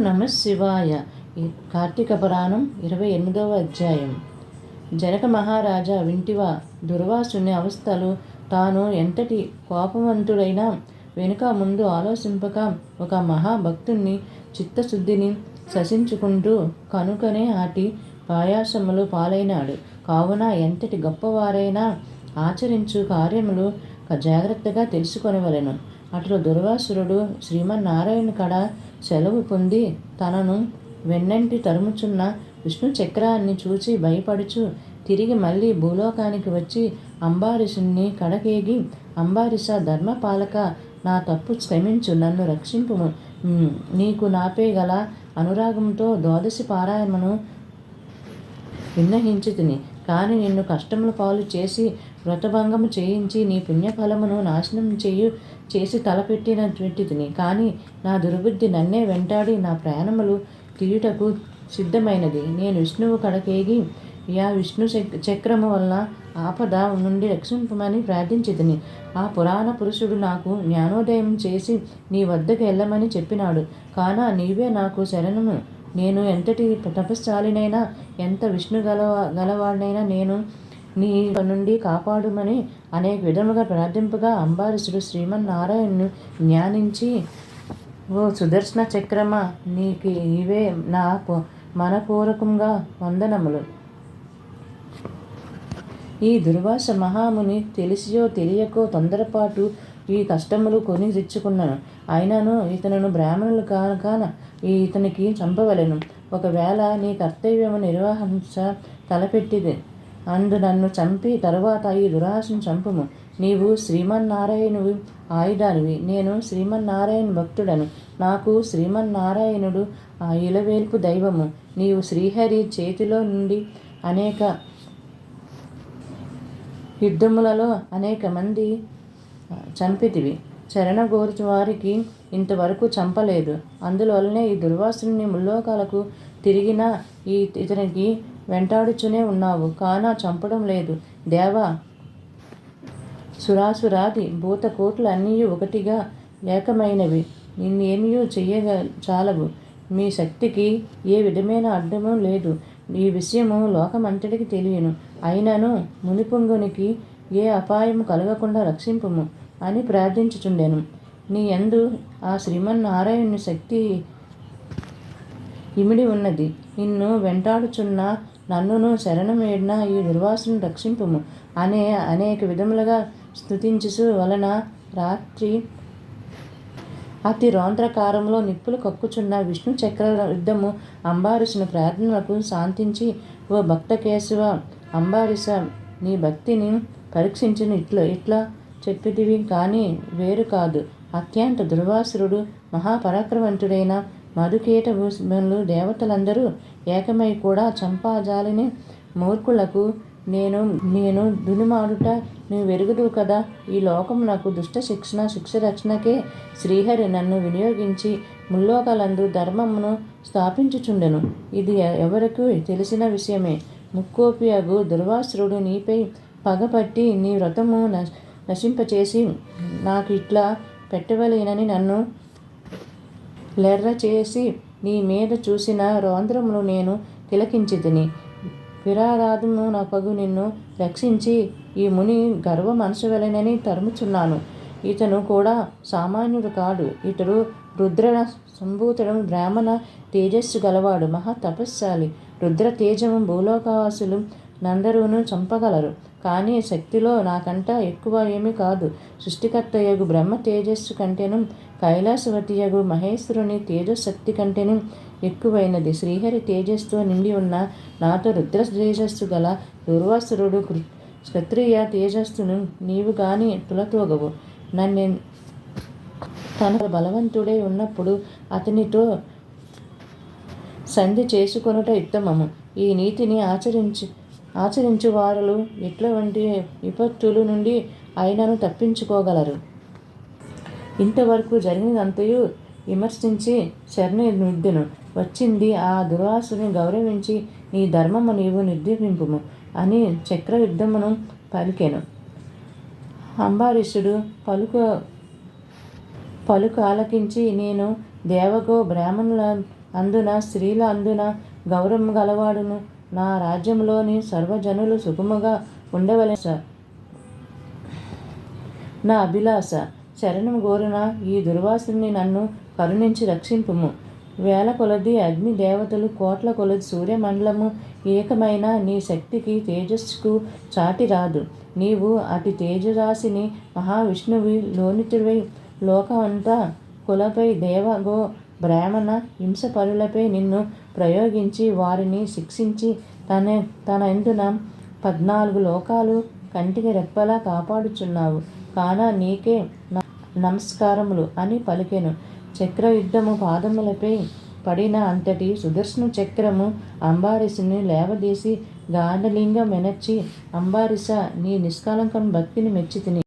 నమ శివాయ. కార్తీక పురాణం 28వ అధ్యాయం. జనక మహారాజా వింటివా, దుర్వాసుని అవస్థలు. తాను ఎంతటి కోపవంతుడైనా వెనుక ముందు ఆలోచింపక ఒక మహాభక్తుణ్ణి చిత్తశుద్ధిని శశించుకుంటూ కనుకనే ఆటి పాయాసములు పాలైనాడు. కావున ఎంతటి గొప్పవారైనా ఆచరించు కార్యములు జాగ్రత్తగా తెలుసుకొనవలెను. అట్లు దుర్వాసురుడు శ్రీమన్నారాయణ కడ సెలవు పొంది తనను వెన్నంటి తరుముచున్న విష్ణు చక్రాన్ని చూచి భయపడుచు తిరిగి మళ్ళీ భూలోకానికి వచ్చి అంబారీషుణ్ణి కడకేగి, అంబారీష, ధర్మపాలక, నా తప్పు క్షమించు, నన్ను రక్షింపుము. నీకు నాపై గల అనురాగంతో ద్వాదశి పారాయణమును విన్నహించితిని. కానీ నిన్ను కష్టముల పాలు చేసి వ్రతభంగము చేయించి నీ పుణ్యఫలమును నాశనం చేసి తలపెట్టితిని. కానీ నా దుర్బుద్ధి నన్నే వెంటాడి నా ప్రాణములు తీయుటకు సిద్ధమైనది. నేను విష్ణువు కడకేగి యా విష్ణు చక్రము వల్ల ఆపద నుండి రక్షింపమని ప్రార్థించితిని. ఆ పురాణ పురుషుడు నాకు జ్ఞానోదయం చేసి నీ వద్దకు వెళ్ళమని చెప్పినాడు. కానా నీవే నాకు శరణము. నేను ఎంతటి తపశ్శాలినైనా, ఎంత విష్ణు గలవాడినైనా నేను నీ నుండి కాపాడుమని అనేక విధముగా ప్రార్థింపగా అంబారీషుడు శ్రీమన్నారాయణను జ్ఞానించి, ఓ సుదర్శన చక్రమా, నీకు ఇవే నా మనపూర్వకంగా వందనములు. ఈ దుర్వాస మహాముని తెలిసియో తెలియకో తొందరపాటు ఈ కష్టములు కొని తెచ్చుకున్నాను. అయినను ఇతను బ్రాహ్మణులు కాన ఇతనికి చంపవలెను. ఒకవేళ నీ కర్తవ్యము నిర్వహించ తలపెట్టిది అందు నన్ను చంపి తరువాత ఈ దురాశను చంపుము. నీవు శ్రీమన్నారాయణువి ఆయుధానివి, నేను శ్రీమన్నారాయణ భక్తుడను. నాకు శ్రీమన్నారాయణుడు ఆ ఇలవేల్పు దైవము. నీవు శ్రీహరి చేతిలో నుండి అనేక యుద్ధములలో అనేక మంది చంపితివి. శరణగోర్చు వారికి ఇంతవరకు చంపలేదు. అందువలనే ఈ దుర్వాసుని ముల్లోకాలకు తిరిగినా ఇతనికి వెంటాడుచునే ఉన్నావు. కానా చంపడం లేదు. దేవా, సురాసురాది భూతకోట్లు అన్నీ ఒకటిగా ఏకమైనవి. నిన్నేమీ చాలవు. మీ శక్తికి ఏ విధమైన అడ్డము లేదు. ఈ విషయము లోకమంతటికి తెలియను. అయినను మునిపుంగునికి ఏ అపాయము కలగకుండా రక్షింపుము అని ప్రార్థించుచుండెను. నీ యందు ఆ శ్రీమన్నారాయణుని శక్తి ఇమిడి ఉన్నది. నిన్ను వెంటాడుచున్న నన్నును శరణమేడిన ఈ దుర్వాసును రక్షింపుము అనే అనేక విధములుగా స్తుతించుచు వలన రాత్రి అతి రౌద్రకారంలో నిప్పులు కక్కుచున్న విష్ణు చక్ర యుద్ధము అంబారీషుని ప్రార్థనలకు శాంతించి, ఓ భక్త కేశవ, అంబారీష, నీ భక్తిని పరీక్షించిన ఇట్లా చెప్పితివి కానీ వేరు కాదు. అత్యంత దుర్వాసురుడు మహాపరాక్రమవంతుడైన మధుకేట భూషణులు దేవతలందరూ ఏకమై కూడా చంపాజాలని మూర్ఖులకు నేను దునిమాడుట నువ్వు వెరుగుదువు కదా. ఈ లోకం నాకు దుష్ట శిక్ష రక్షణకే శ్రీహరి నన్ను వినియోగించి ముల్లోకాలందు ధర్మమును స్థాపించుచుండెను. ఇది ఎవరికి తెలిసిన విషయమే. ముక్కోపియగు దుర్వాసురుడు నీపై పగపట్టి నీ వ్రతము నశింపచేసి నాకు ఇట్లా పెట్టవలేనని నన్ను లెర్ర చేసి నీ మీద చూసిన రౌద్రములు నేను తిలకించితిని. విరారాధము నా పగు నిన్ను రక్షించి ఈ ముని గర్వ మనసువలెనని తరుముచున్నాను. ఇతను కూడా సామాన్యుడు కాడు. ఇతడు రుద్ర సంభూతుడు, బ్రాహ్మణ తేజస్సు గలవాడు, మహా తపస్శాలి. రుద్ర తేజము భూలోకవాసులు నందరూను చంపగలరు. కానీ శక్తిలో నాకంట ఎక్కువ ఏమీ కాదు. సృష్టికర్తయగు బ్రహ్మ తేజస్సు కంటేను కైలాసవతియగు మహేశ్వరుని తేజశక్తి కంటేను ఎక్కువైనది. శ్రీహరి తేజస్సుతో నిండి ఉన్న నాతో రుద్ర తేజస్సు గల దుర్వాసురుడు క్షత్రియ తేజస్సును నీవు గాని తులతూగవు. తన బలవంతుడై ఉన్నప్పుడు అతనితో సంధి చేసుకొనుట ఉత్తమము. ఈ నీతిని ఆచరించు వారులు ఎటువంటి విపత్తుల నుండి అయినను తప్పించుకోగలరు. ఇంతవరకు జరిగినంతయు విమర్శించి శరణునిద్దెను. వచ్చింది ఆ దుర్వాసుని గౌరవించి నీ ధర్మము నీవు నిర్దేశింపుము అని చక్రయుద్ధమును పలికెను. అంబారీషుడు పలుకు ఆలకించి, నేను దేవగో బ్రాహ్మణుల అందున స్త్రీల అందున గౌరవం గలవాడును. నా రాజ్యంలోని సర్వజనులు సుఖముగా ఉండవలెను. నా అభిలాష శరణం గోరున ఈ దుర్వాసుని నన్ను కరుణించి రక్షింపుము. వేల కొలది అగ్ని దేవతలు, కోట్ల కొలది సూర్యమండలము ఏకమైన నీ శక్తికి తేజస్సుకు చాటి రాదు. నీవు అతి తేజరాశిని మహావిష్ణువి లోనితివై లోకమంతా కులపై దేవ గో బ్రాహ్మణ హింసపరులపై నిన్ను ప్రయోగించి వారిని శిక్షించి తన ఎందున 14 లోకాలు కంటికి రెప్పలా కాపాడుచున్నావు. కాన నీకే నమస్కారములు అని పలికెను. చక్రయుద్ధము పాదములపై పడిన అంతటి సుదర్శన చక్రము అంబారీషుని లేవదీసి గాండలింగం మెనర్చి, అంబారీష నీ నిష్కలంకం భక్తిని మెచ్చితిని.